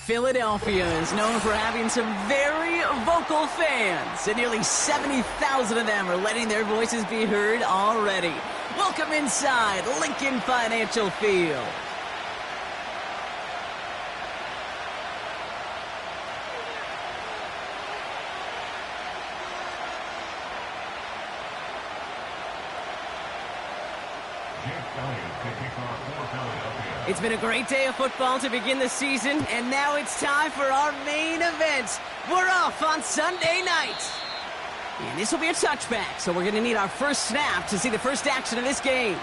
Philadelphia is known for having some very vocal fans, and nearly 70,000 of them are letting their voices be heard already. Welcome inside Lincoln Financial Field. It's been a great day of football to begin the season, and now it's time for our main event. We're off on Sunday night. And this will be a touchback, so we're going to need our first snap to see the first action of this game.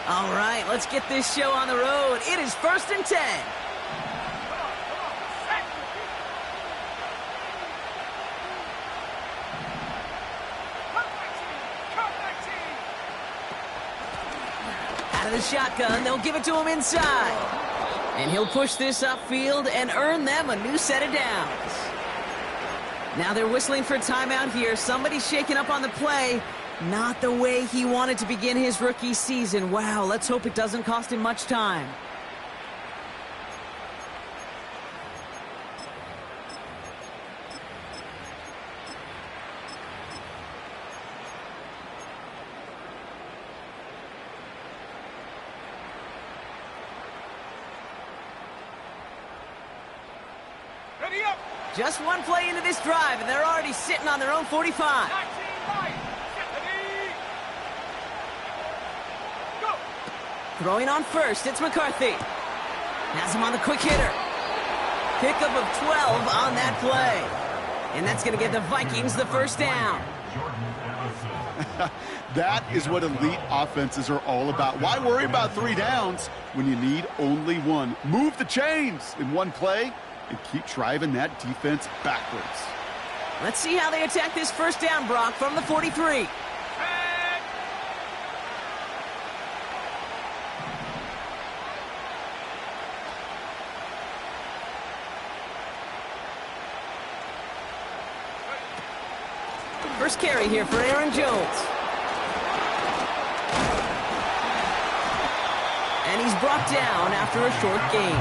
All right, let's get this show on the road. It is 1st and 10. Out of the shotgun, they'll give it to him inside. And he'll push this upfield and earn them a new set of downs. Now they're whistling for timeout here. Somebody's shaking up on the play. Not the way he wanted to begin his rookie season. Wow, let's hope it doesn't cost him much time. Ready up. Just one play into this drive, and they're already sitting on their own 45. Throwing on first, it's McCarthy. Has him on the quick hitter. Pickup of 12 on that play. And that's going to give the Vikings the first down. That is what elite offenses are all about. Why worry about 3 downs when you need only one? Move the chains in one play and keep driving that defense backwards. Let's see how they attack this first down, Brock, from the 43. First carry here for Aaron Jones. And he's brought down after a short gain.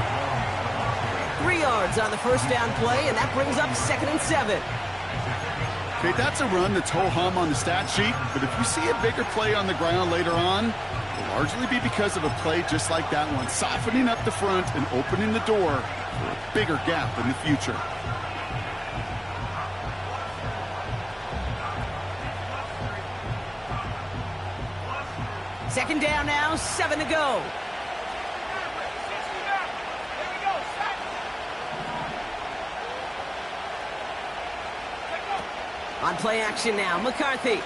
3 yards on the first down play, and that brings up 2nd and 7. Okay, that's a run that's ho-hum on the stat sheet, but if you see a bigger play on the ground later on, it'll largely be because of a play just like that one, softening up the front and opening the door for a bigger gap in the future. Second down now, 7 to go. On play action now, McCarthy.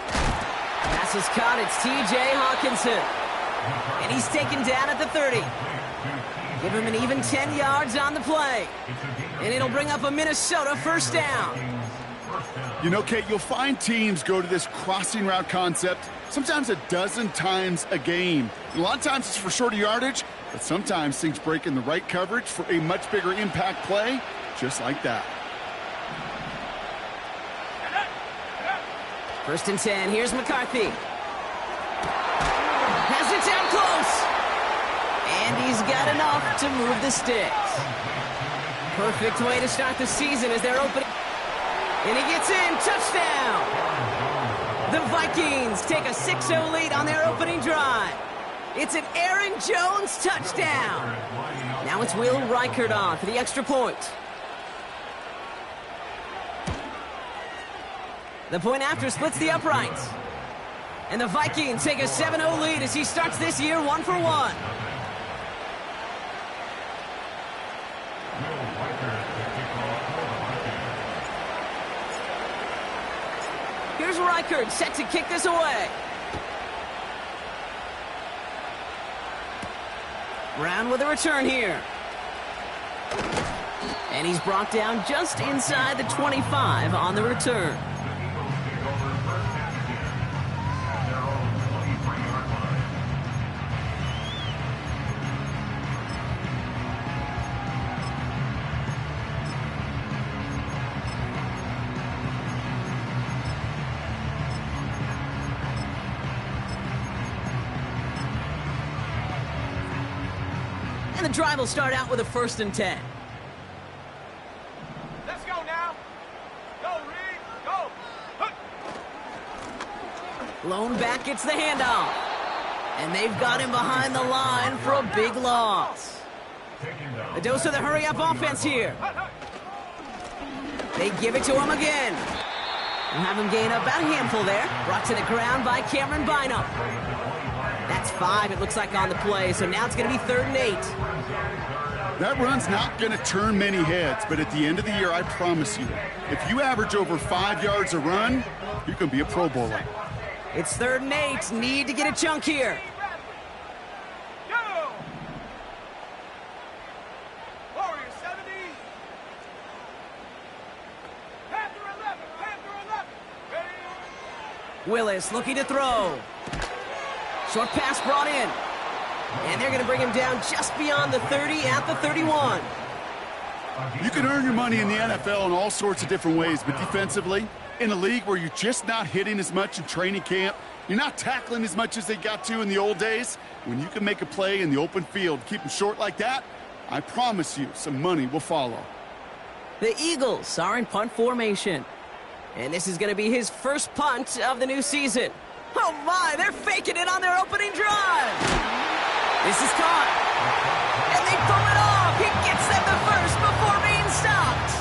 Pass is caught, it's T.J. Hawkinson. And he's taken down at the 30. Give him an even 10 yards on the play. And it'll bring up a Minnesota first down. You know, Kate, you'll find teams go to this crossing route concept sometimes a dozen times a game. And a lot of times it's for shorter yardage, but sometimes things break in the right coverage for a much bigger impact play, just like that. 1st and 10, here's McCarthy. Has it down close. And he's got enough to move the sticks. Perfect way to start the season as they're opening. And he gets in, touchdown. The Vikings take a 6-0 lead on their opening drive. It's an Aaron Jones touchdown. Now it's Will Reichert on for the extra point. The point after splits the uprights. And the Vikings take a 7-0 lead as he starts this year 1-for-1. Here's Reichert set to kick this away. Brown with a return here. And he's brought down just inside the 25 on the return. And the drive will start out with a 1st and 10. Let's go now. Go, Reed. Go. Lone back gets the handoff. And they've got him behind the line for a big loss. A dose of the hurry-up offense here. They give it to him again. And have him gain about a handful there. Brought to the ground by Cameron Bynum. That's 5, it looks like, on the play, so now it's going to be 3rd and 8. That run's not going to turn many heads, but at the end of the year, I promise you, if you average over 5 yards a run, you're going to be a Pro Bowler. It's 3rd and 8. Need to get a chunk here. Go. Warrior 70. Panther 11. Panther 11. Ready. Willis looking to throw. Short pass brought in. And they're going to bring him down just beyond the 30 at the 31. You can earn your money in the NFL in all sorts of different ways, but defensively, in a league where you're just not hitting as much in training camp, you're not tackling as much as they got to in the old days, when you can make a play in the open field, keep them short like that, I promise you some money will follow. The Eagles are in punt formation. And this is going to be his first punt of the new season. Oh my, they're faking it on their opening drive. This is caught. And they pull it off. He gets them the first before being stopped.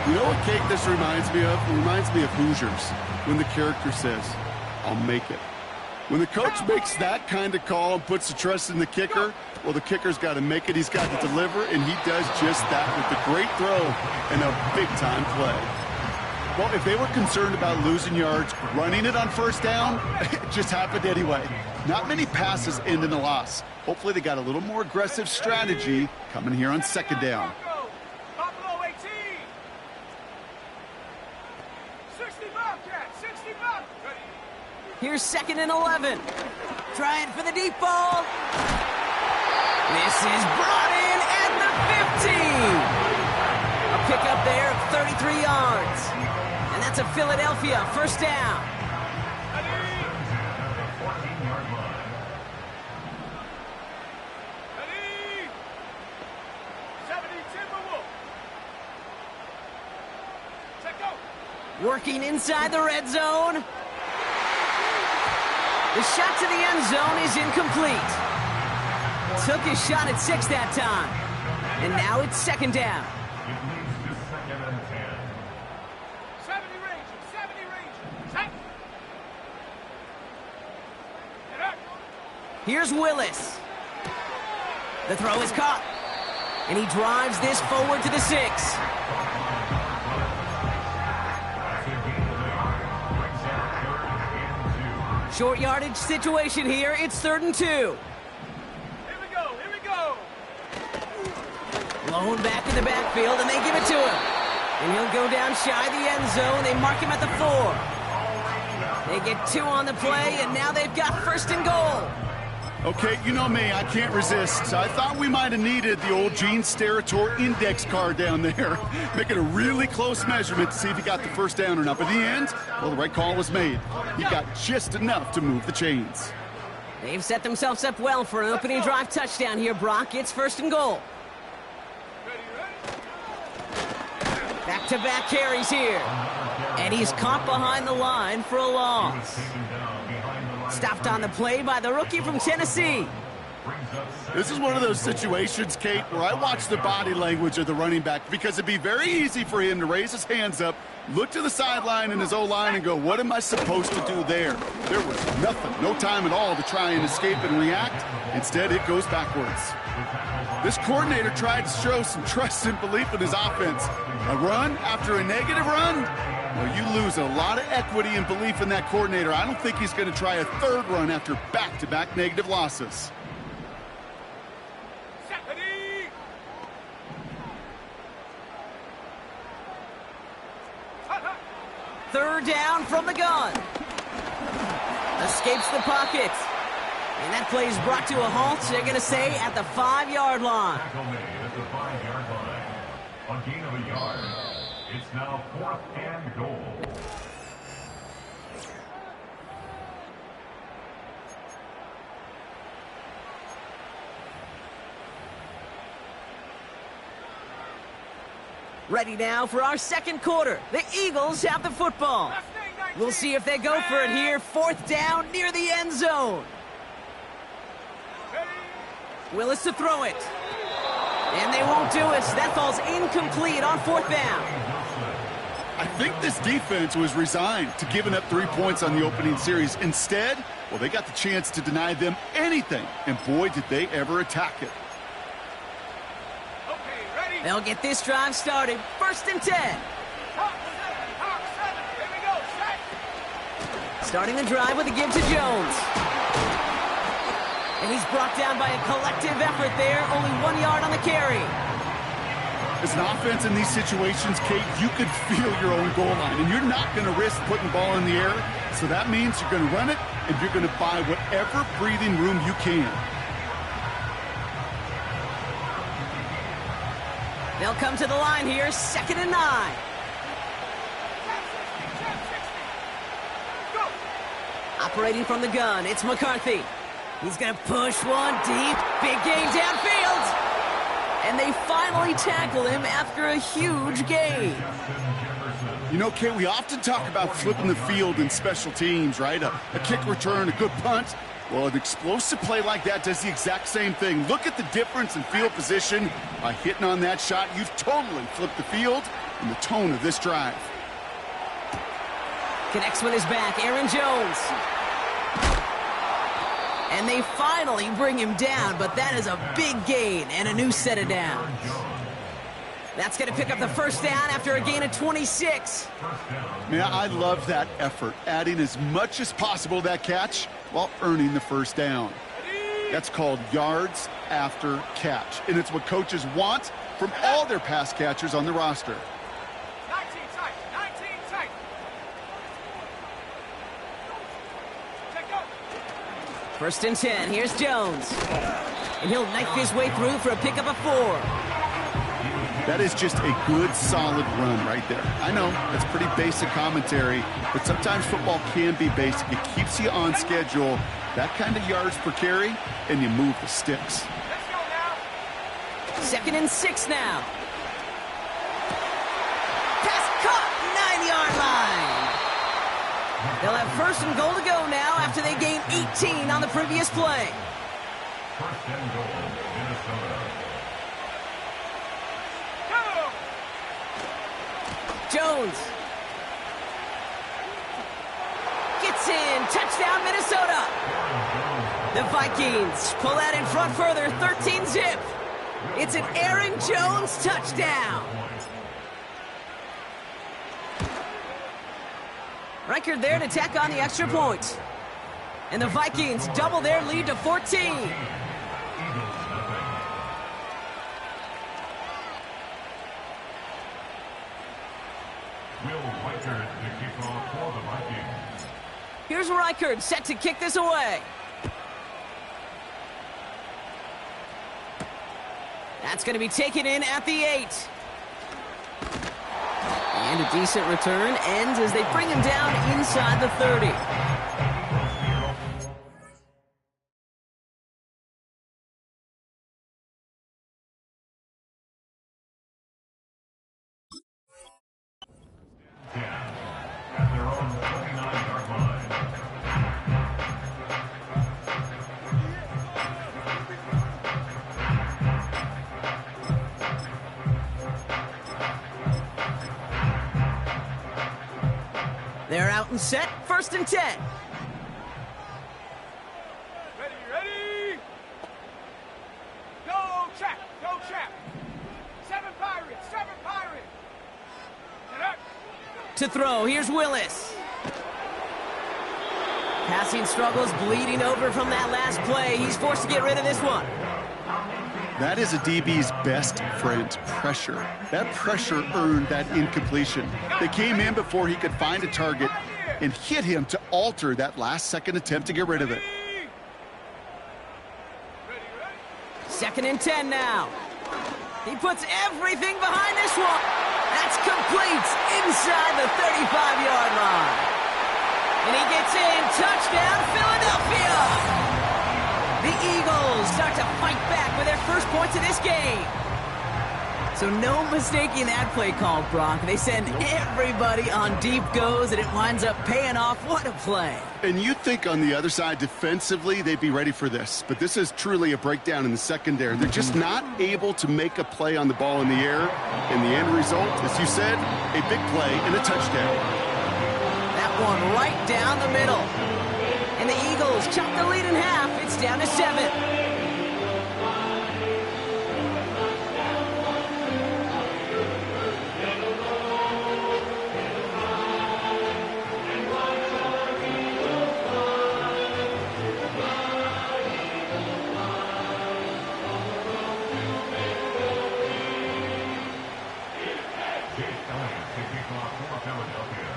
You know what, Kate, this reminds me of? It reminds me of Hoosiers, when the character says, I'll make it. When the coach makes that kind of call and puts the trust in the kicker, well, the kicker's got to make it. He's got to deliver, and he does just that with a great throw and a big-time play. Well, if they were concerned about losing yards, running it on 1st down, it just happened anyway. Not many passes end in a loss. Hopefully they got a little more aggressive strategy coming here on 2nd down. Buffalo 18. 60 Bobcat. 60 Bobcat. Ready. Here's 2nd and 11. Trying for the deep ball. This is brought in at the 15. A pickup there of 33 yards. And that's a Philadelphia 1st down. Ready. Ready. 70 Timberwolf. Check go. Working inside the red zone. The shot to the end zone is incomplete. Took his shot at 6 that time. And now it's 2nd down. 70 Rangers. 70 Rangers. Set. Get up. Here's Willis. The throw is caught. And he drives this forward to the 6. Short yardage situation here. It's 3rd and 2. Here we go. Here we go. Lone back in the backfield, and they give it to him. And he'll go down shy of the end zone. They mark him at the 4. They get 2 on the play, and now they've got 1st and goal. Okay, you know me, I can't resist. I thought we might have needed the old Gene Steratore index card down there, making a really close measurement to see if he got the 1st down or not. But in the end, well, the right call was made. He got just enough to move the chains. They've set themselves up well for an opening drive touchdown here, Brock. It's 1st and goal. Ready, ready. Back-to-back carries here. And he's caught behind the line for a loss. Stopped on the play by the rookie from Tennessee. This is one of those situations, Kate, where I watch the body language of the running back because it'd be very easy for him to raise his hands up, look to the sideline in his O-line and go, what am I supposed to do there? There was nothing, no time at all to try and escape and react. Instead, it goes backwards. This coordinator tried to show some trust and belief in his offense. A run after a negative run? Well, you lose a lot of equity and belief in that coordinator. I don't think he's going to try a third run after back-to-back negative losses. Third down from the gun. Escapes the pocket. And that play is brought to a halt, they're going to say, at the 5-yard line. At the 5-yard line. A gain of a yard. It's now 4th and goal. Ready now for our second quarter. The Eagles have the football. We'll see if they go for it here. 4th down near the end zone. Willis to throw it. And they won't do it. That falls incomplete on 4th down. I think this defense was resigned to giving up 3 points on the opening series. Instead, well, they got the chance to deny them anything. And boy, did they ever attack it. They'll get this drive started. 1st and 10. Starting the drive with a give to Jones. And he's brought down by a collective effort there. Only 1 yard on the carry. As an offense in these situations, Kate, you could feel your own goal line. And you're not going to risk putting the ball in the air. So that means you're going to run it, and you're going to buy whatever breathing room you can. They'll come to the line here, 2nd and 9. Operating from the gun, it's McCarthy. He's going to push one deep, big gain downfield. And they finally tackle him after a huge gain. You know, Kate, we often talk about flipping the field in special teams, right? A kick return, a good punt. Well, an explosive play like that does the exact same thing. Look at the difference in field position. By hitting on that shot, you've totally flipped the field and the tone of this drive. Connects with his back, Aaron Jones. And they finally bring him down, but that is a big gain and a new set of downs. That's going to pick up the 1st down after a gain of 26. Man, I love that effort, adding as much as possible to that catch while earning the 1st down. That's called yards after catch, and it's what coaches want from all their pass catchers on the roster. 19 tight, 19 tight. Take up. 1st and 10, here's Jones. And he'll knife his way through for a pickup of 4. That is just a good, solid run right there. I know, that's pretty basic commentary, but sometimes football can be basic. It keeps you on schedule, that kind of yards per carry, and you move the sticks. Let's go now. 2nd and 6 now. Pass caught, 9-yard line. They'll have 1st and goal to go now after they gain 18 on the previous play. 1st and goal, Minnesota. Jones gets in, touchdown Minnesota. The Vikings pull out in front further, 13-zip. It's an Aaron Jones touchdown. Reichard there to tack on the extra point. And the Vikings double their lead to 14. Here's Reichard set to kick this away. That's going to be taken in at the 8. And a decent return ends as they bring him down inside the 30. and set, 1st and 10. Ready? Go, chap! Go, chap! 7 Pirates! 7 Pirates! Get up! To throw, here's Willis. Passing struggles bleeding over from that last play. He's forced to get rid of this one. That is a DB's best friend, pressure. That pressure earned that incompletion. They came in before he could find a target and hit him to alter that last-second attempt to get rid of it. 2nd and 10 now. He puts everything behind this one. That's complete inside the 35-yard line. And he gets in. Touchdown, Philadelphia! The Eagles start to fight back with their first points of this game. So no mistaking that play call, Brock. They send everybody on deep goes, and it winds up paying off. What a play. And you'd think on the other side, defensively, they'd be ready for this. But this is truly a breakdown in the secondary. They're just not able to make a play on the ball in the air. And the end result, as you said, a big play and a touchdown. That one right down the middle. And the Eagles chop the lead in half. It's down to 7.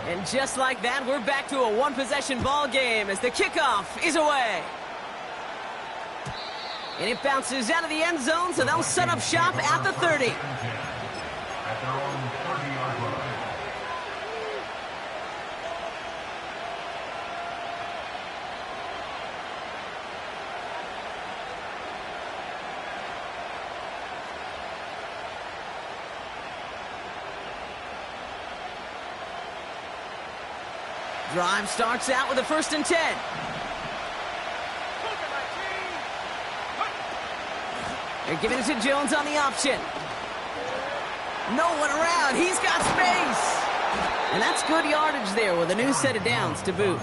And just like that, we're back to a one-possession ball game as the kickoff is away. And it bounces out of the end zone, so they'll set up shop at the 30. At their own 30-yard line. Drive starts out with a 1st and 10. They're giving it to Jones on the option. No one around. He's got space. And that's good yardage there with a new set of downs to boot.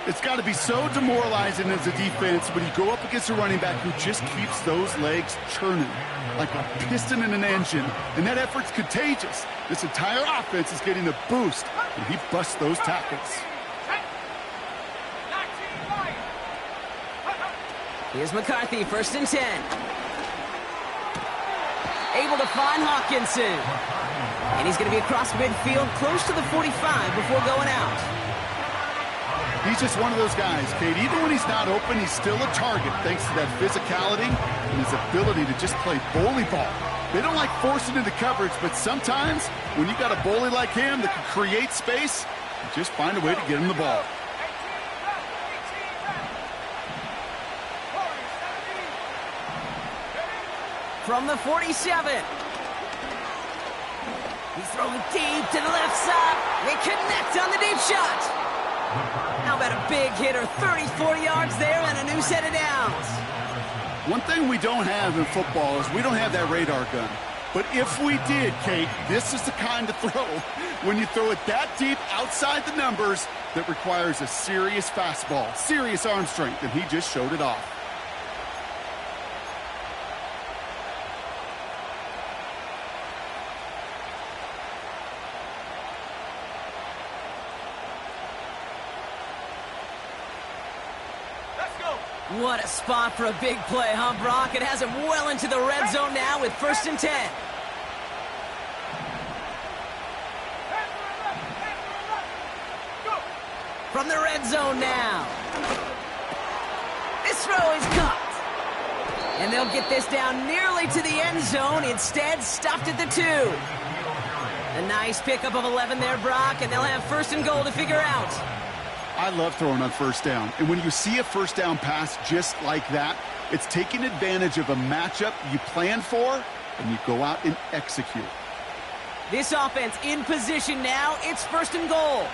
It's got to be so demoralizing as a defense when you go up against a running back who just keeps those legs churning like a piston in an engine. And that effort's contagious. This entire offense is getting a boost, and he busts those tackles. Here's McCarthy, 1st and 10. Able to find Hawkinson. And he's going to be across midfield, close to the 45 before going out. He's just one of those guys, Kate. Even when he's not open, he's still a target thanks to that physicality and his ability to just play bully ball. They don't like forcing into coverage, but sometimes when you got a bully like him that can create space, you just find a way to get him the ball. From the 47. He's throwing deep to the left side. They connect on the deep shot. How about a big hitter, 34 yards there and a new set of downs. One thing we don't have in football is we don't have that radar gun. But if we did, Kate, this is the kind of throw, when you throw it that deep outside the numbers, that requires a serious fastball, serious arm strength, and he just showed it off. What a spot for a big play, huh, Brock? It has him well into the red zone now with 1st and 10. From the red zone now. This throw is caught. And they'll get this down nearly to the end zone. Instead, stopped at the 2. A nice pickup of 11 there, Brock, and they'll have 1st and goal to figure out. I love throwing on 1st down. And when you see a 1st down pass just like that, it's taking advantage of a matchup you plan for, and you go out and execute. This offense in position now. It's 1st and goal.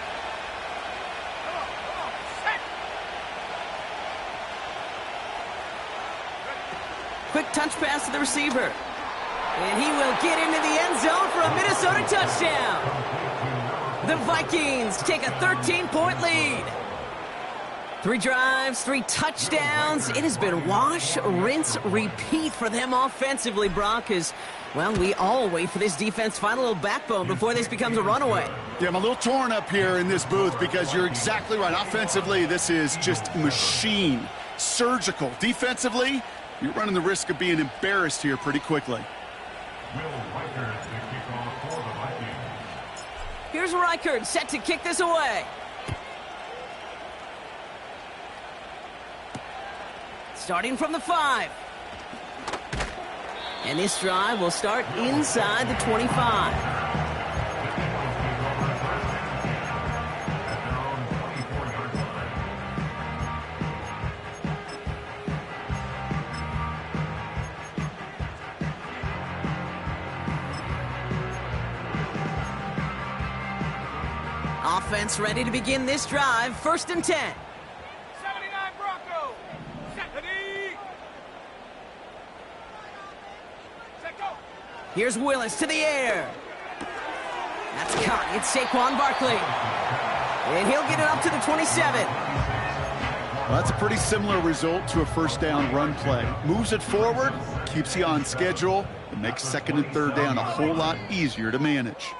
Quick touch pass to the receiver. And he will get into the end zone for a Minnesota touchdown. The Vikings take a 13-point lead. 3 drives, 3 touchdowns. It has been wash, rinse, repeat for them offensively, Brock, as, well, we all wait for this defense to find a little backbone before this becomes a runaway. Yeah, I'm a little torn up here in this booth because you're exactly right. Offensively, this is just machine, surgical. Defensively, you're running the risk of being embarrassed here pretty quickly. Here's Reichert set to kick this away. Starting from the 5. And this drive will start inside the 25. Offense ready to begin this drive. 1st and 10. 79 Bronco. Set. Set, go. Here's Willis to the air. That's caught. It's Saquon Barkley. And he'll get it up to the 27. Well, that's a pretty similar result to a first down run play. Moves it forward, keeps you on schedule, and makes 2nd and 3rd down a whole lot easier to manage.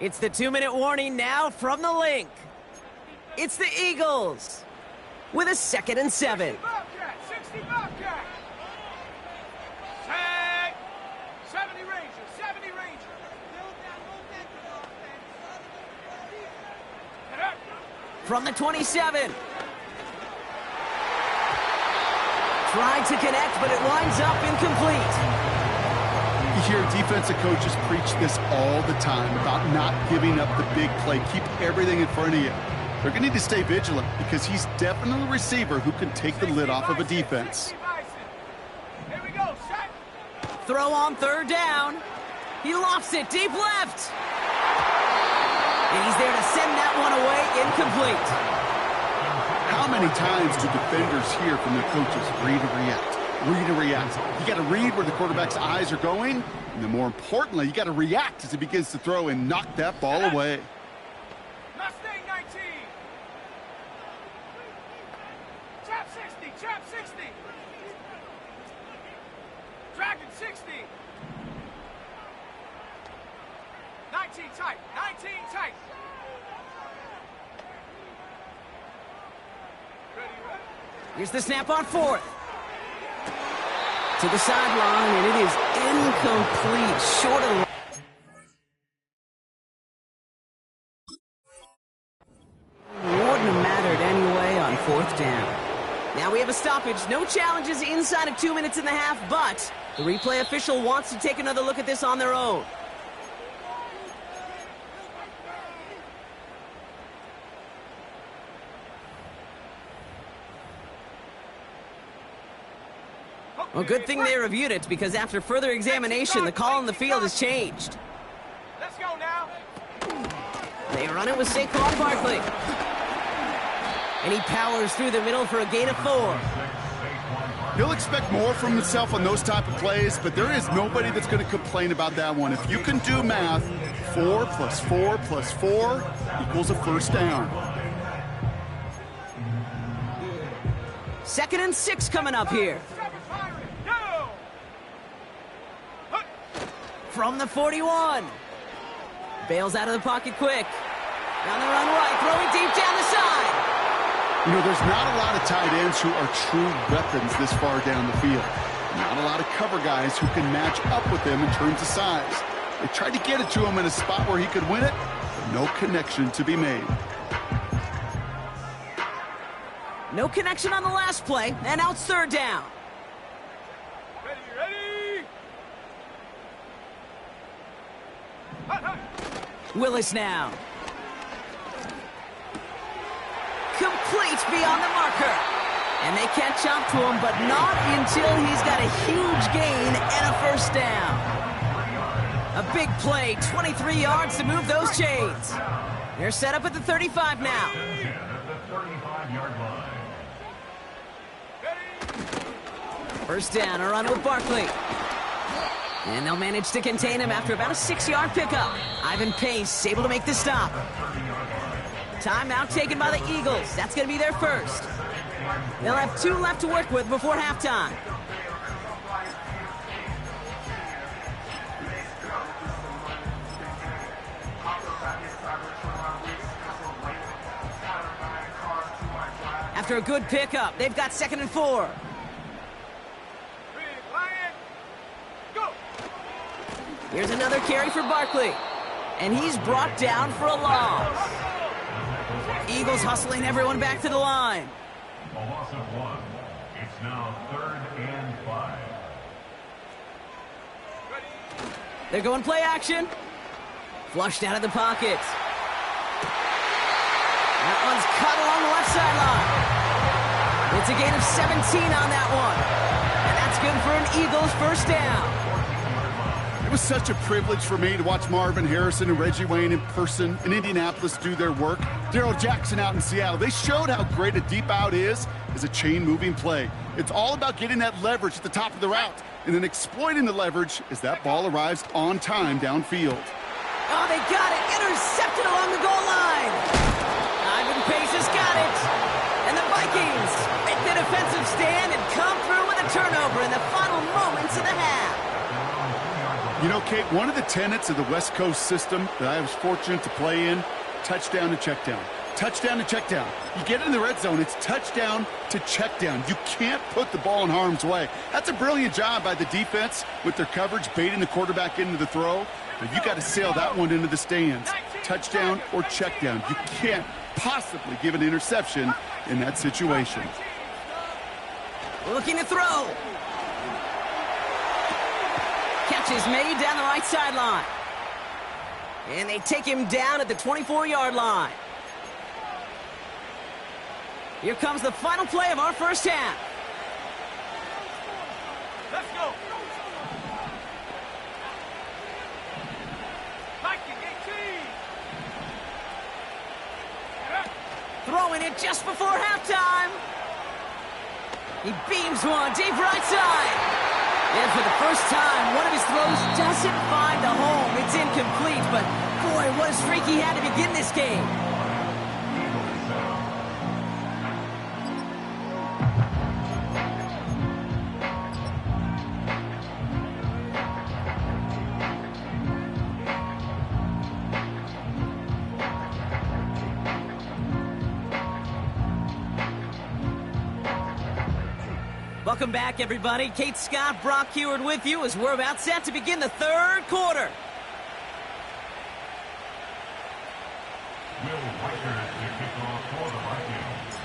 It's the 2-minute warning now from the link. It's the Eagles with a 2nd and 7. 60 Bobcat. 60 Bobcat. Tag. 70 Rangers. 70 Rangers. From the 27. Tried to connect, but it winds up incomplete. You hear defensive coaches preach this all the time about not giving up the big play. Keep everything in front of you. They're going to need to stay vigilant because he's definitely a receiver who can take the lid off of a defense. Here we go. Set. Throw on 3rd down. He lofts it deep left. And he's there to send that one away incomplete. How many times do defenders hear from their coaches, read and react? Read and react. You got to read where the quarterback's eyes are going, and then more importantly, you got to react as he begins to throw and knock that ball away. Mustang 19. Chap 60. Chap 60. Dragon 60. 19 tight. 19 tight. Ready, ready. Here's the snap on 4th. To the sideline, and it is incomplete. Short of the... Wouldn't have mattered anyway on 4th down. Now we have a stoppage. No challenges inside of 2 minutes and a half, but the replay official wants to take another look at this on their own. Well, good thing they reviewed it, because after further examination, the call on the field has changed. Let's go now. They run it with Saquon Barkley. And he powers through the middle for a gain of 4. He'll expect more from himself on those type of plays, but there is nobody that's going to complain about that one. If you can do math, 4 plus 4 plus 4 equals a 1st down. 2nd and 6 coming up here. From the 41. Bails out of the pocket quick. On the run right, throwing deep down the side. You know, there's not a lot of tight ends who are true weapons this far down the field. Not a lot of cover guys who can match up with them in terms of size. They tried to get it to him in a spot where he could win it, but no connection to be made. No connection on the last play, and now it's 3rd down. Ready, ready. Willis now. Complete beyond the marker. And they catch up to him, but not until he's got a huge gain and a 1st down. A big play, 23 yards to move those chains. They're set up at the 35 now. First down, a run with Barkley. And they'll manage to contain him after about a 6-yard pickup. Ivan Pace able to make the stop. Timeout taken by the Eagles. That's going to be their first. They'll have 2 left to work with before halftime. After a good pickup, they've got 2nd and 4. Here's another carry for Barkley. And he's brought down for a loss. Eagles hustling everyone back to the line. A loss of 1. It's now 3rd and 5. They're going play action. Flushed out of the pocket. That one's cut along the left sideline. It's a gain of 17 on that one. And that's good for an Eagles first down. It was such a privilege for me to watch Marvin Harrison and Reggie Wayne in person in Indianapolis do their work. Darrell Jackson out in Seattle. They showed how great a deep out is as a chain-moving play. It's all about getting that leverage at the top of the route and then exploiting the leverage as that ball arrives on time downfield. Oh, they got it. Intercepted along the goal line. Ivan Pace has got it. And the Vikings make the defensive stand and come through with a turnover in the final moments of the half. You know, Kate, one of the tenets of the West Coast system that I was fortunate to play in, touchdown to check down. Touchdown to check down. You get in the red zone, it's touchdown to check down. You can't put the ball in harm's way. That's a brilliant job by the defense with their coverage, baiting the quarterback into the throw. But you got to sail that one into the stands. Touchdown or check down. You can't possibly give an interception in that situation. Looking to throw. Catch is made down the right sideline. And they take him down at the 24-yard line. Here comes the final play of our first half. Let's go. Viking 18. Throwing it just before halftime. He beams one deep right side. And for the first time, one of his throws doesn't find a home. It's incomplete, but boy, what a streak he had to begin this game. Welcome back, everybody. Kate Scott, Brock Heward with you as we're about set to begin the third quarter. Will Richards to kick off for the Vikings.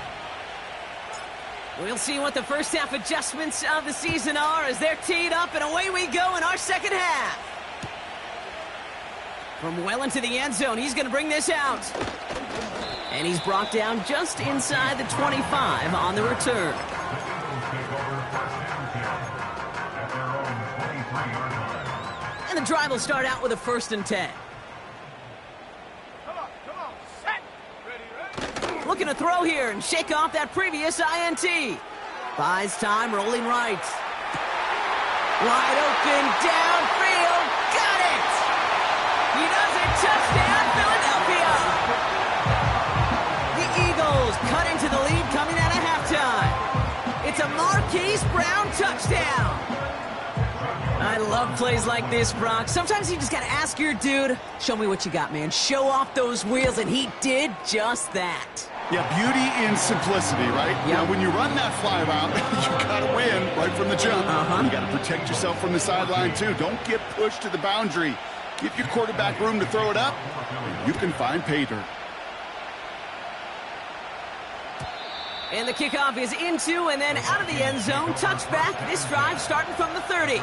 We'll see what the first half adjustments of the season are as they're teed up, and away we go in our second half. From well into the end zone, he's going to bring this out. And he's brought down just inside the 25 on the return. And the drive will start out with a 1st and 10. Come on, set. Ready. Looking to throw here and shake off that previous INT. Buys time, rolling right. Wide open, downfield, got it! He does it, touchdown, Philadelphia! The Eagles cut into the lead coming out of halftime. It's a Marquise Brown touchdown. I love plays like this, Brock. Sometimes you just got to ask your dude, show me what you got, man. Show off those wheels, and he did just that. Yeah, beauty in simplicity, right? Yeah. Now, when you run that fly route, you got to win right from the jump. You got to protect yourself from the sideline, too. Don't get pushed to the boundary. Give your quarterback room to throw it up, and you can find pay dirt. And the kickoff is into and then out of the end zone. Touchback. This drive starting from the 30.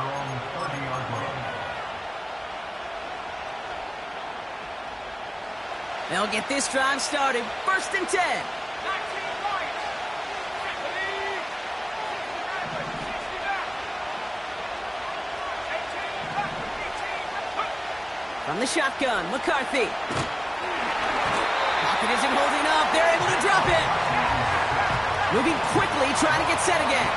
They'll get this drive started. 1st and 10. 19 points. Set the lead. 18. From the shotgun, McCarthy. Pocket isn't holding up. They're able to drop it. Moving quickly, trying to get set again.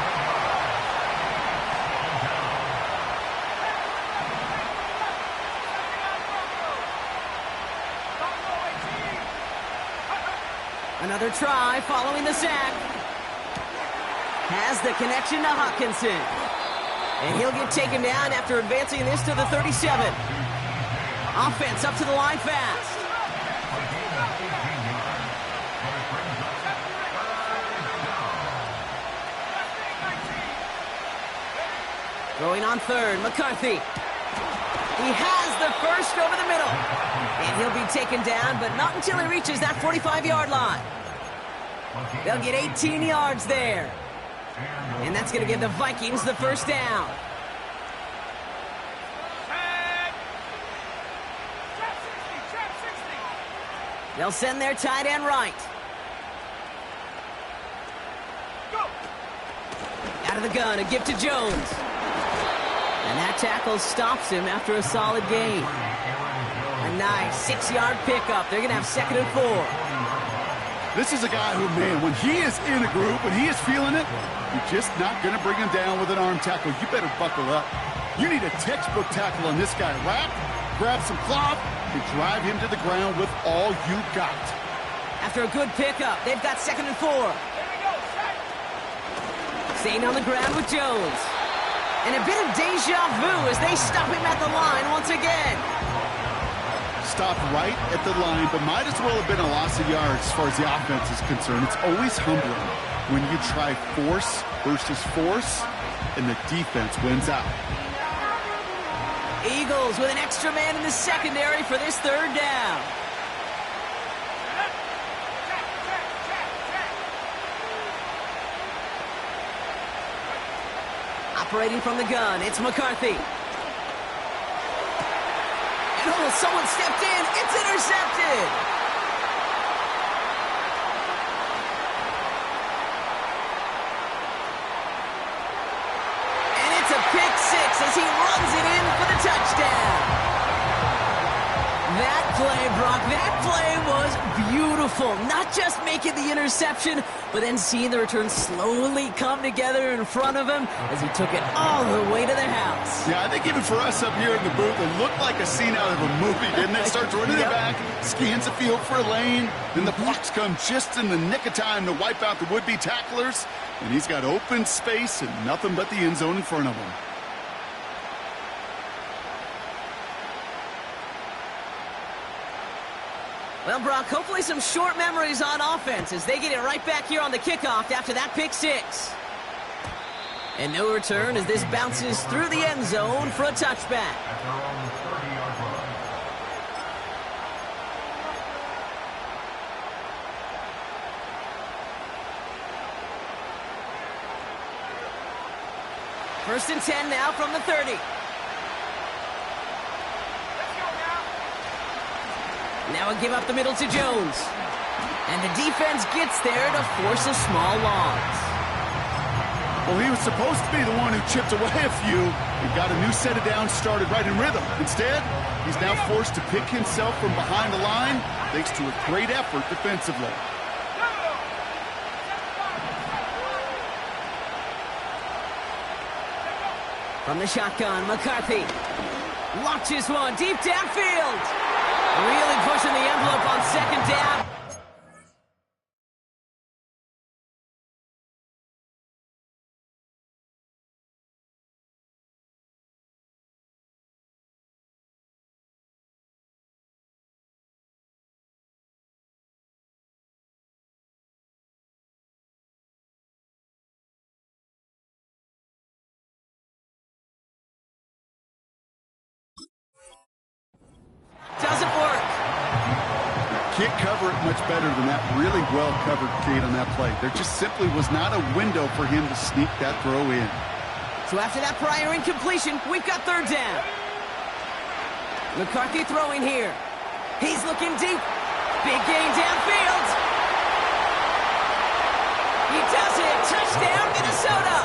Another try following the sack. Has the connection to Hawkinson. And he'll get taken down after advancing this to the 37. Offense up to the line fast. Going on third, McCarthy. He has the first over the middle. And he'll be taken down, but not until he reaches that 45-yard line. They'll get 18 yards there. And that's going to give the Vikings the first down. They'll send their tight end right. Out of the gun, a gift to Jones. And that tackle stops him after a solid gain. A nice 6-yard pickup. They're going to have 2nd and 4. This is a guy who, man, when he is in a group, when he is feeling it, you're just not going to bring him down with an arm tackle. You better buckle up. You need a textbook tackle on this guy. Wrap, grab some cloth, and drive him to the ground with all you got. After a good pickup, they've got 2nd and 4. Staying on the ground with Jones. And a bit of deja vu as they stop him at the line once again. Stopped right at the line, but might as well have been a loss of yards as far as the offense is concerned. It's always humbling when you try force versus force, and the defense wins out. Eagles with an extra man in the secondary for this 3rd down. Operating from the gun, it's McCarthy. And oh, someone stepped in. It's intercepted. And it's a pick 6 as he runs it in for the touchdown. That play, Brock, that play was beautiful. Not just making the interception, but then seeing the return slowly come together in front of him as he took it all the way to the house. Yeah, I think even for us up here in the booth, it looked like a scene out of a movie, didn't it? Starts running it back, scans the field for a lane, then the blocks come just in the nick of time to wipe out the would-be tacklers, and he's got open space and nothing but the end zone in front of him. Well, Brock, hopefully some short memories on offense as they get it right back here on the kickoff after that pick 6. And no return as this bounces through the end zone for a touchback. At their own 30-yard line. First and 10 now from the 30. Now a give up the middle to Jones. And the defense gets there to force a small loss. Well, he was supposed to be the one who chipped away a few and got a new set of downs started right in rhythm. Instead, he's now forced to pick himself from behind the line thanks to a great effort defensively. From the shotgun, McCarthy launches one deep downfield. Really pushing the envelope on 2nd down. Doesn't work. Can't cover it much better than that really well-covered Kate on that play. There just simply was not a window for him to sneak that throw in. So after that prior incompletion, we've got 3rd down. McCarthy throwing here. He's looking deep. Big gain downfield. He does it. Touchdown, Minnesota.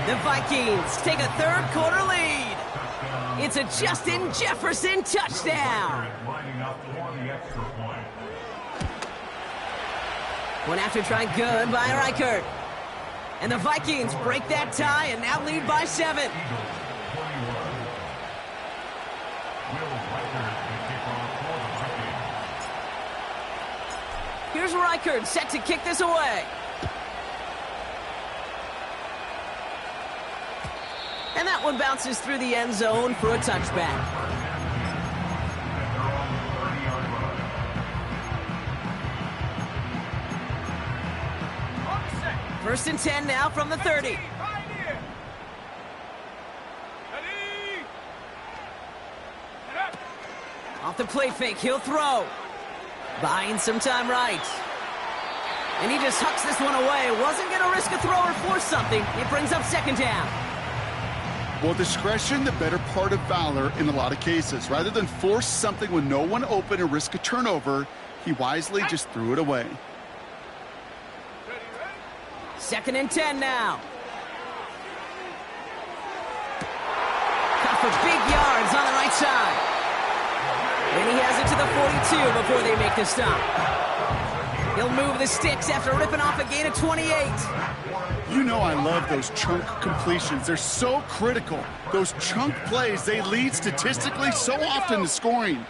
The Vikings take a 3rd quarter lead. It's a Justin Jefferson touchdown. Lining up for the extra point. One after try good by Reichert. And the Vikings break that tie and now lead by 7. Eagles, 21. Will Reichert to kick off for the Vikings. Here's Reichard set to kick this away. And that one bounces through the end zone for a touchback. First and 10 now from the 30. Off the play fake, he'll throw. Buying some time right. And he just hucks this one away. Wasn't going to risk a throw or force something. It brings up second down. Well, discretion, the better part of valor in a lot of cases. Rather than force something with no one open and risk a turnover, he wisely just threw it away. Second and 10 now. Cut for big yards on the right side. And he has it to the 42 before they make the stop. He'll move the sticks after ripping off a gain of 28. You know I love those chunk completions. They're so critical. Those chunk plays, they lead statistically so often to scoring.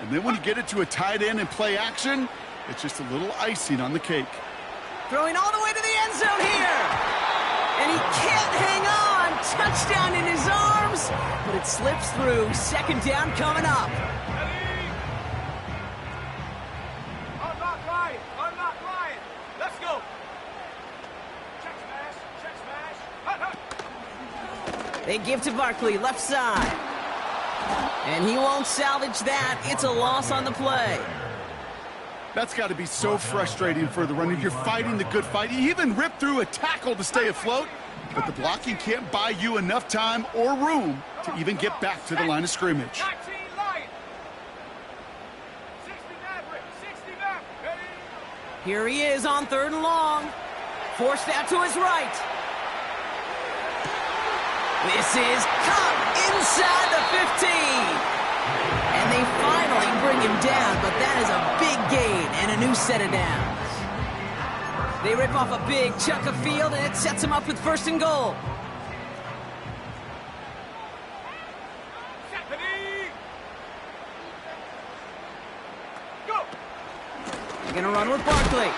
And then when you get it to a tight end and play action, it's just a little icing on the cake. Throwing all the way to the end zone here. And he can't hang on. Touchdown in his arms. But it slips through. Second down coming up. Unlock Ryan. Let's go. Check smash. They give to Barkley, left side. And he won't salvage that. It's a loss on the play. That's got to be so frustrating for the runner. You're fighting the good fight. You even rip through a tackle to stay afloat, but the blocking can't buy you enough time or room to even get back to the line of scrimmage. 19 Lions. 60 Maverick. 60 Maverick. Here he is on third and long. Forced out to his right. This is caught inside the 15. And they finally bring him down, but that is a big gain and a new set of downs. They rip off a big chunk of field, and it sets him up with first and goal. Go. They're going to run with Barkley.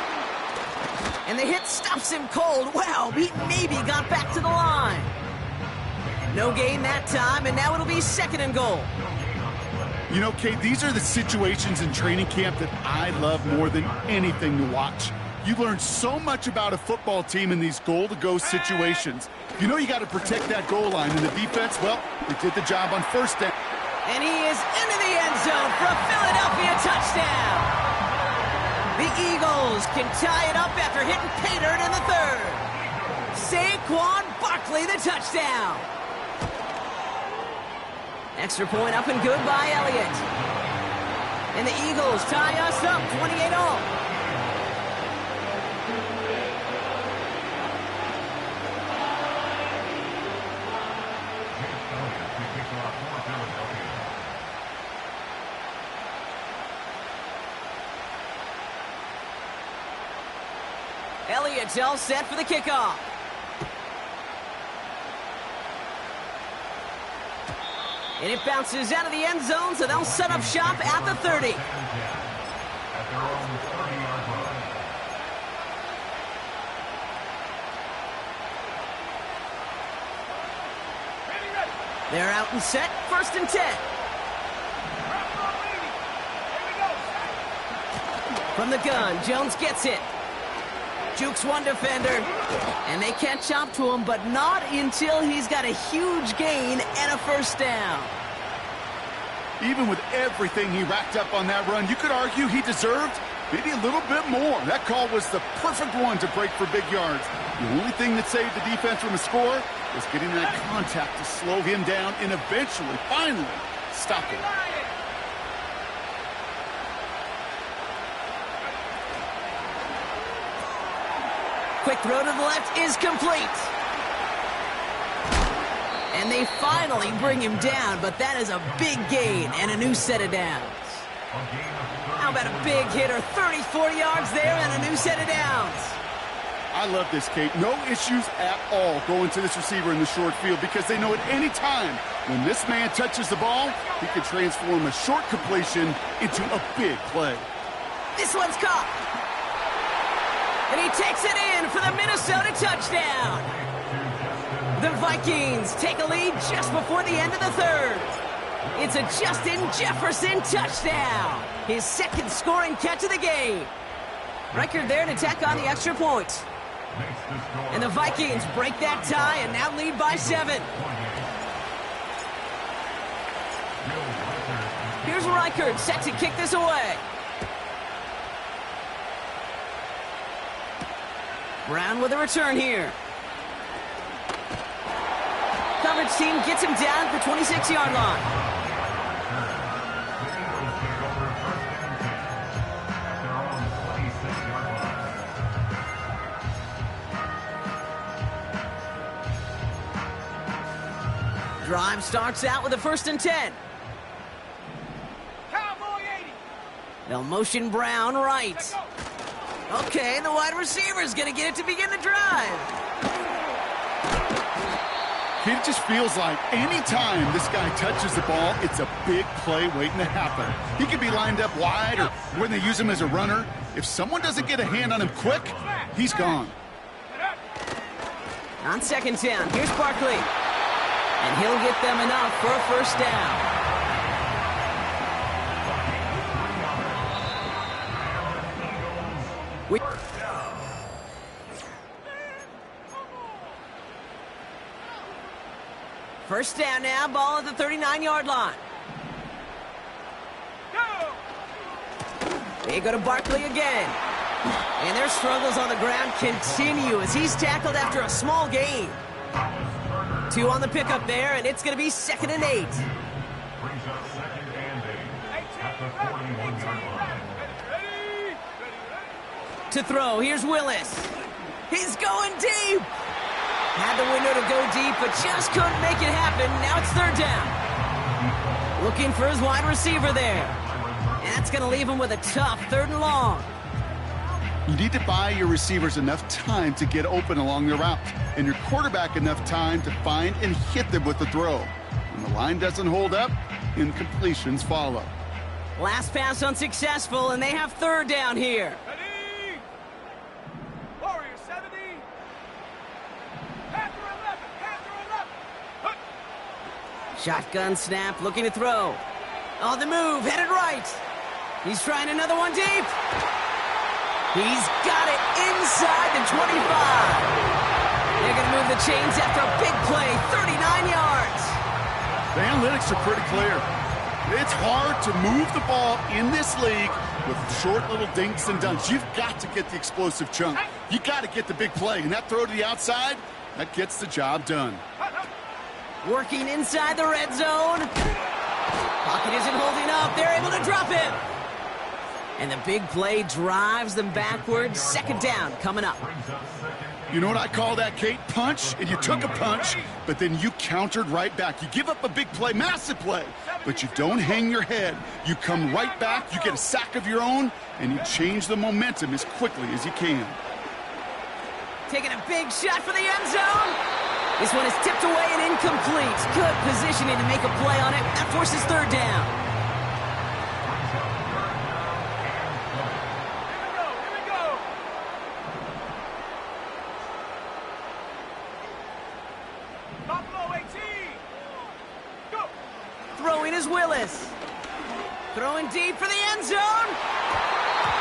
And the hit stops him cold. Wow, he maybe got back to the line. No gain that time, and now it'll be second and goal. You know, Kate, these are the situations in training camp that I love more than anything to watch. You learn so much about a football team in these goal-to-go situations. You know you got to protect that goal line, and the defense, well, they did the job on first down. And he is into the end zone for a Philadelphia touchdown. The Eagles can tie it up after hitting pay dirt in the third. Saquon Barkley, the touchdown. Extra point up and good by Elliott. And the Eagles tie us up 28-all. Elliott's all set for the kickoff. And it bounces out of the end zone, so they'll set up shop at the 30. They're out and set, first and 10. From the gun, Jones gets it. Jukes one defender, and they catch up to him, but not until he's got a huge gain and a first down. Even with everything he racked up on that run, you could argue he deserved maybe a little bit more. That call was the perfect one to break for big yards. The only thing that saved the defense from a score was getting that contact to slow him down and eventually, finally, stop him. Quick throw to the left is complete. And they finally bring him down, but that is a big gain and a new set of downs. How about a big hitter, 30-40 yards there and a new set of downs. I love this, Kate. No issues at all going to this receiver in the short field because they know at any time when this man touches the ball, he can transform a short completion into a big play. This one's caught. And he takes it in for the Minnesota touchdown. The Vikings take a lead just before the end of the third. It's a Justin Jefferson touchdown. His second scoring catch of the game. Record there to tack on the extra point. And the Vikings break that tie and now lead by 7. Here's Reichert set to kick this away. Brown with a return here. Coverage team gets him down at the 26-yard line. Drive starts out with a 1st and 10. Cowboy 80. They'll motion Brown right. Okay, the wide receiver's going to get it to begin the drive. It just feels like anytime this guy touches the ball, it's a big play waiting to happen. He could be lined up wide, or when they use him as a runner. If someone doesn't get a hand on him quick, he's gone. On 2nd down, here's Barkley. And he'll get them enough for a 1st down. First down now, ball at the 39-yard line. They go to Barkley again. And their struggles on the ground continue as he's tackled after a small gain. 2 on the pickup there, and it's going to be 2nd and 8. Brings up 2nd and 8 at the 41-yard line. To throw, here's Willis. He's going deep. Had the window to go deep, but just couldn't make it happen. Now it's 3rd down. Looking for his wide receiver there. And that's going to leave him with a tough 3rd and long. You need to buy your receivers enough time to get open along the route, and your quarterback enough time to find and hit them with the throw. When the line doesn't hold up, incompletions follow. Last pass unsuccessful, and they have 3rd down here. Ready? Warrior 70. Panther 11. Panther 11. Shotgun snap, looking to throw. On the move, headed right. He's trying another one deep. He's got it inside the 25. They're going to move the chains after a big play, 39 yards. The analytics are pretty clear. It's hard to move the ball in this league with short little dinks and dunks. You've got to get the explosive chunk. You got to get the big play, and that throw to the outside, that gets the job done. Working inside the red zone. Pocket isn't holding up. They're able to drop him. And the big play drives them backwards. 2nd down coming up. You know what I call that, Kate? Punch, and you took a punch, but then you countered right back. You give up a big play, massive play, but you don't hang your head. You come right back, you get a sack of your own, and you change the momentum as quickly as you can. Taking a big shot for the end zone. This one is tipped away and incomplete. Good positioning to make a play on it. That forces 3rd down. Throwing is Willis. Throwing deep for the end zone.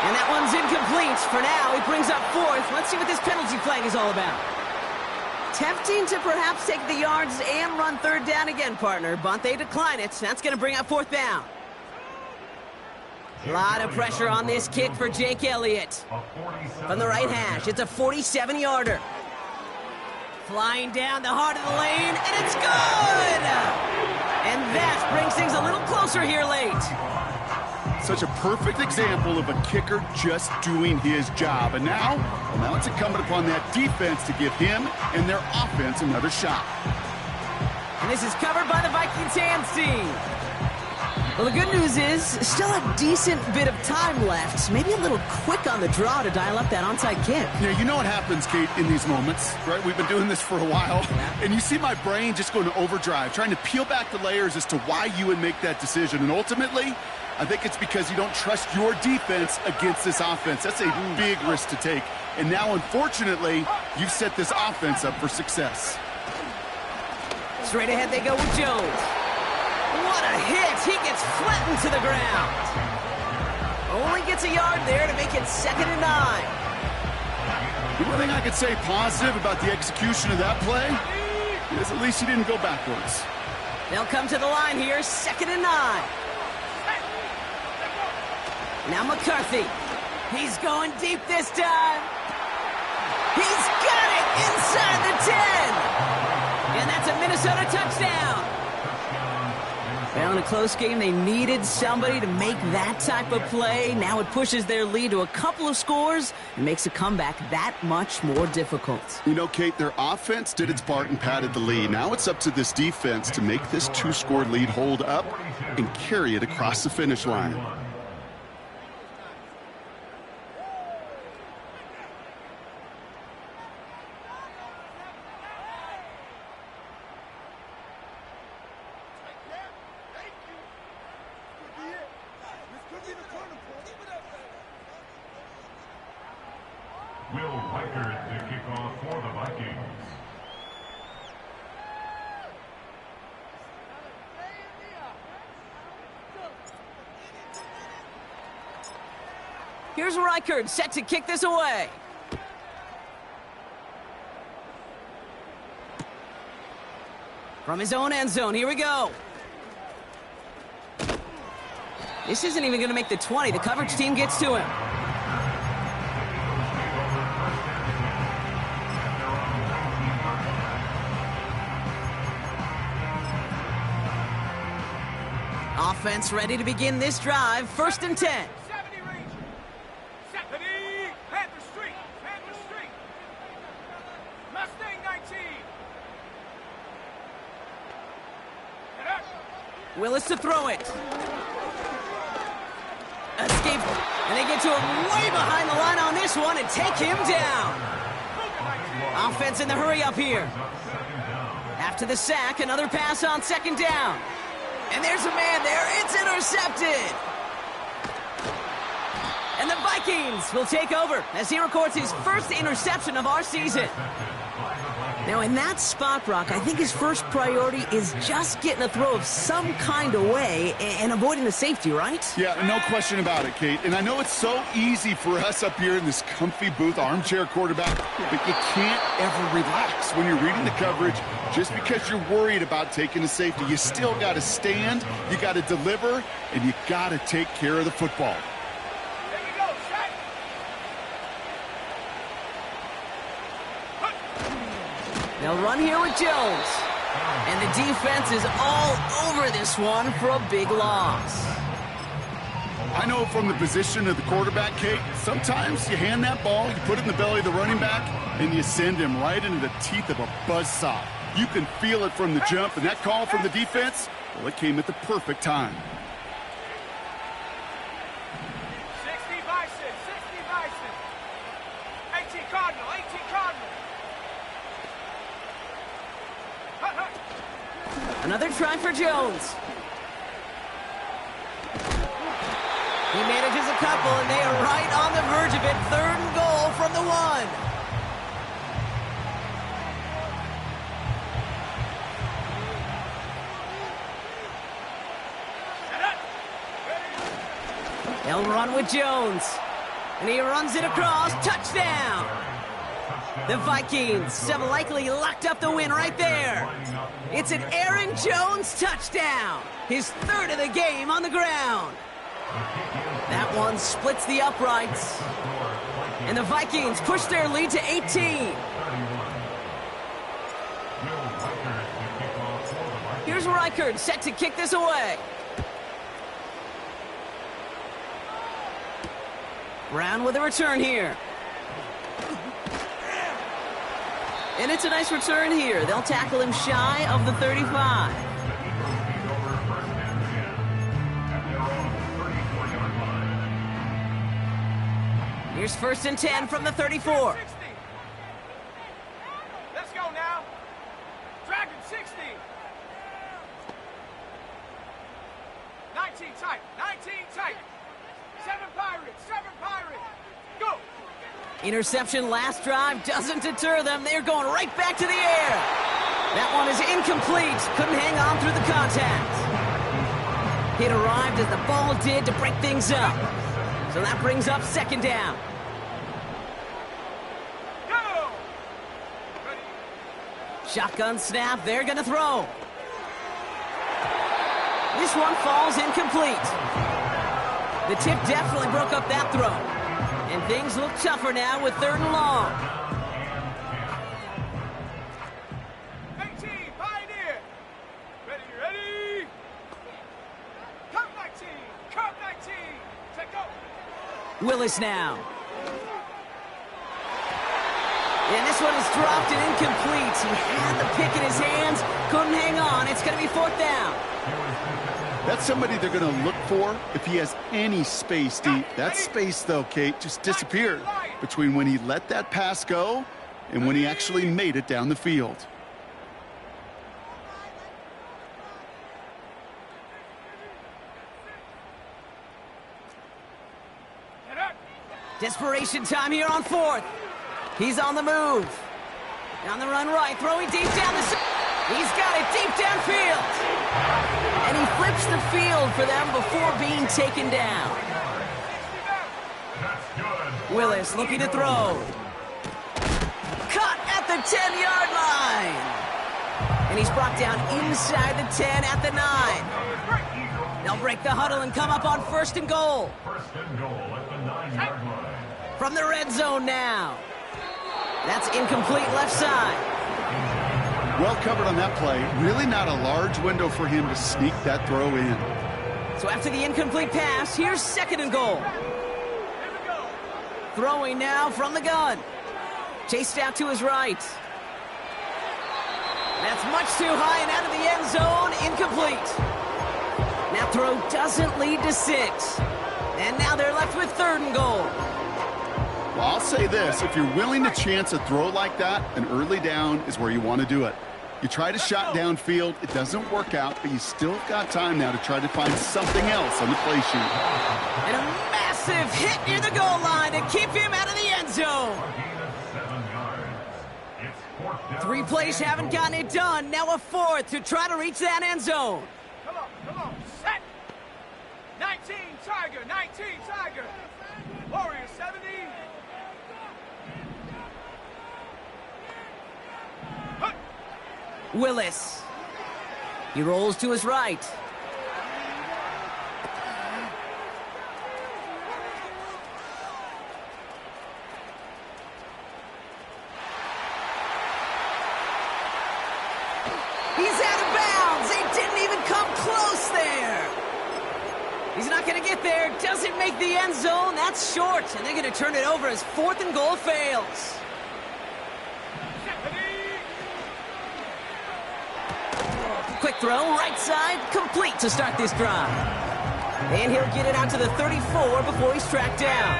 And that one's incomplete. For now, he brings up 4th. Let's see what this penalty flag is all about. Tempting to perhaps take the yards and run 3rd down again, partner, but they decline it. That's going to bring up 4th down. A lot of pressure on this kick for Jake Elliott. From the right hash, it's a 47-yarder. Flying down the heart of the lane, and it's good! And that brings things a little closer here late. Such a perfect example of a kicker just doing his job. And now it's incumbent upon that defense to give him and their offense another shot. And this is covered by the Vikings hands team. Well, the good news is still a decent bit of time left. Maybe a little quick on the draw to dial up that onside kick. Yeah, you know what happens, Kate, in these moments, right? We've been doing this for a while. Yeah. And you see my brain just going to overdrive, trying to peel back the layers as to why you would make that decision. And ultimately, I think it's because you don't trust your defense against this offense. That's a big risk to take. And now, unfortunately, you've set this offense up for success. Straight ahead they go with Jones. What a hit! He gets flattened to the ground. Only gets a yard there to make it 2nd and 9. The one thing I could say positive about the execution of that play is at least he didn't go backwards. They'll come to the line here, 2nd and 9. Now McCarthy. He's going deep this time. He's got it inside the 10. And that's a Minnesota touchdown. Well, in a close game, they needed somebody to make that type of play. Now it pushes their lead to a couple of scores and makes a comeback that much more difficult. You know, Kate, their offense did its part and padded the lead. Now it's up to this defense to make this 2-score lead hold up and carry it across the finish line. Will Reichert to kick off for the Vikings. Here's Reichert set to kick this away. From his own end zone, here we go. This isn't even going to make the 20. The coverage team gets to him. Offense ready to begin this drive. 1st and 10. 70 Ranger. 70. Panther Street. Panther Street. Mustang 19. Get up. Willis to throw it. Escape. And they get to him way behind the line on this one and take him down. Offense in the hurry up here. After the sack, another pass on 2nd down. And there's a man there. It's intercepted. And the Vikings will take over as he records his first interception of our season. Now, in that spot, Brock, I think his first priority is just getting a throw of some kind of way and avoiding the safety, right? Yeah, no question about it, Kate. And I know it's so easy for us up here in this comfy booth, armchair quarterback, but you can't ever relax when you're reading the coverage. Just because you're worried about taking a safety, you still got to stand, you got to deliver, and you got to take care of the football. Here we go. Shot. They'll run here with Jones. And the defense is all over this one for a big loss. I know from the position of the quarterback, Kate, sometimes you hand that ball, you put it in the belly of the running back, and you send him right into the teeth of a buzzsaw. You can feel it from the jump, and that call from the defense, well, it came at the perfect time. 60 Bison. 60 Bison. 18 Cardinal. 18 Cardinal. Hut, hut. Another try for Jones. He manages a couple, and they are right on the verge of it. 3rd and goal from the 1. They'll run with Jones. And he runs it across. Touchdown! The Vikings have likely locked up the win right there. It's an Aaron Jones touchdown. His 3rd of the game on the ground. That one splits the uprights. And the Vikings push their lead to 18. Here's Reichert set to kick this away. Brown with a return here. And it's a nice return here. They'll tackle him shy of the 35. Here's 1st and 10 from the 34. 60. Let's go now. Dragon 60. 19. 19 tight. 19 tight. 7 Pirates. 7 Pirates. Go. Interception last drive doesn't deter them. They're going right back to the air. That one is incomplete. Couldn't hang on through the contact. Hit arrived as the ball did to break things up. So that brings up second down. Go. Ready. Shotgun snap. They're going to throw. This one falls incomplete. The tip definitely broke up that throw. And things look tougher now with 3rd and long. 19, Pioneer. Ready, ready. Come 19. Come 19. Check go. Willis now. And this one is dropped and incomplete. He had the pick in his hands, couldn't hang on. It's going to be 4th down. That's somebody they're going to look for if he has any space deep. That space, though, Kate, just disappeared between when he let that pass go and when he actually made it down the field. Get up. Desperation time here on 4th. He's on the move. On the run right, throwing deep down the... He's got it deep downfield. And he flips the field for them before being taken down. Willis looking to throw. Cut at the 10-yard line. And he's brought down inside the 10 at the 9. They'll break the huddle and come up on 1st and goal. 1st and goal at the 9-yard line. From the red zone now. That's incomplete left side. Well covered on that play. Really not a large window for him to sneak that throw in. So after the incomplete pass, here's 2nd and goal. Throwing now from the gun. Chased out to his right. That's much too high and out of the end zone. Incomplete. That throw doesn't lead to 6. And now they're left with 3rd and goal. Well, I'll say this. If you're willing to chance a throw like that, an early down is where you want to do it. You try to shot downfield, it doesn't work out, but you still got time now to try to find something else on the play sheet. And a massive hit near the goal line to keep him out of the end zone. 3 plays haven't gotten it done. Now a 4th to try to reach that end zone. Come on, set. 19 Tiger, 19 Tiger. Warrior 70. Willis. He rolls to his right. He's out of bounds. They didn't even come close there. He's not going to get there. Doesn't make the end zone. That's short. And they're going to turn it over as 4th and goal fails. Quick throw, right side, complete to start this drive. And he'll get it out to the 34 before he's tracked down.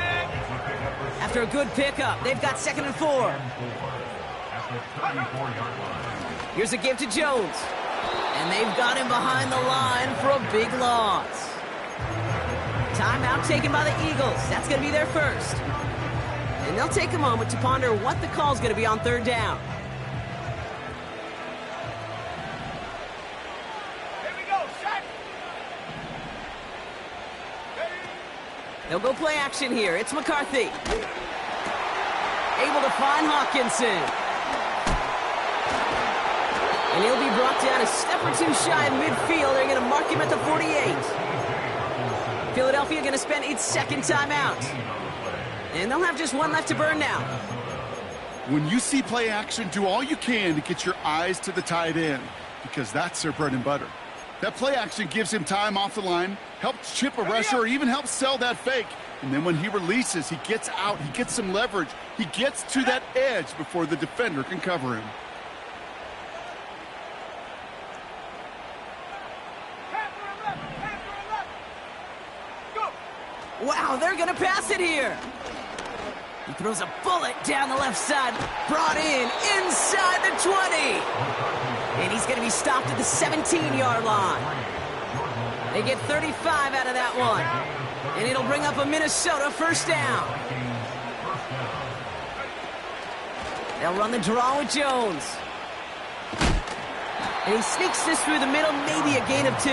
After a good pickup, they've got 2nd and 4. Here's a give to Jones. And they've got him behind the line for a big loss. Timeout taken by the Eagles. That's going to be their first. And they'll take a moment to ponder what the call's going to be on 3rd down. They'll go play action here. It's McCarthy. Able to find Hawkinson. And he'll be brought down a step or 2 shy of midfield. They're going to mark him at the 48. Philadelphia going to spend its 2nd timeout. And they'll have just 1 left to burn now. When you see play action, do all you can to get your eyes to the tight end, because that's their bread and butter. That play action gives him time off the line, helps chip a rusher, or even helps sell that fake. And then when he releases, he gets out, he gets some leverage. He gets to that edge before the defender can cover him. Wow, they're going to pass it here. He throws a bullet down the left side, brought in inside the 20. And he's going to be stopped at the 17-yard line. They get 35 out of that one. And it'll bring up a Minnesota first down. They'll run the draw with Jones. And he sneaks this through the middle, maybe a gain of 2.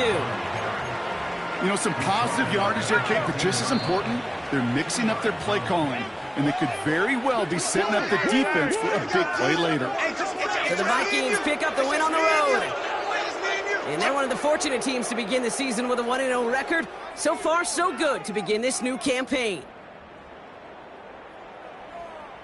You know, some positive yardage there, Kate, but just as important, they're mixing up their play calling. And they could very well be setting up the defense for a big play later. So the Vikings pick up the win on the road. And they're one of the fortunate teams to begin the season with a 1-0 record. So far, so good to begin this new campaign.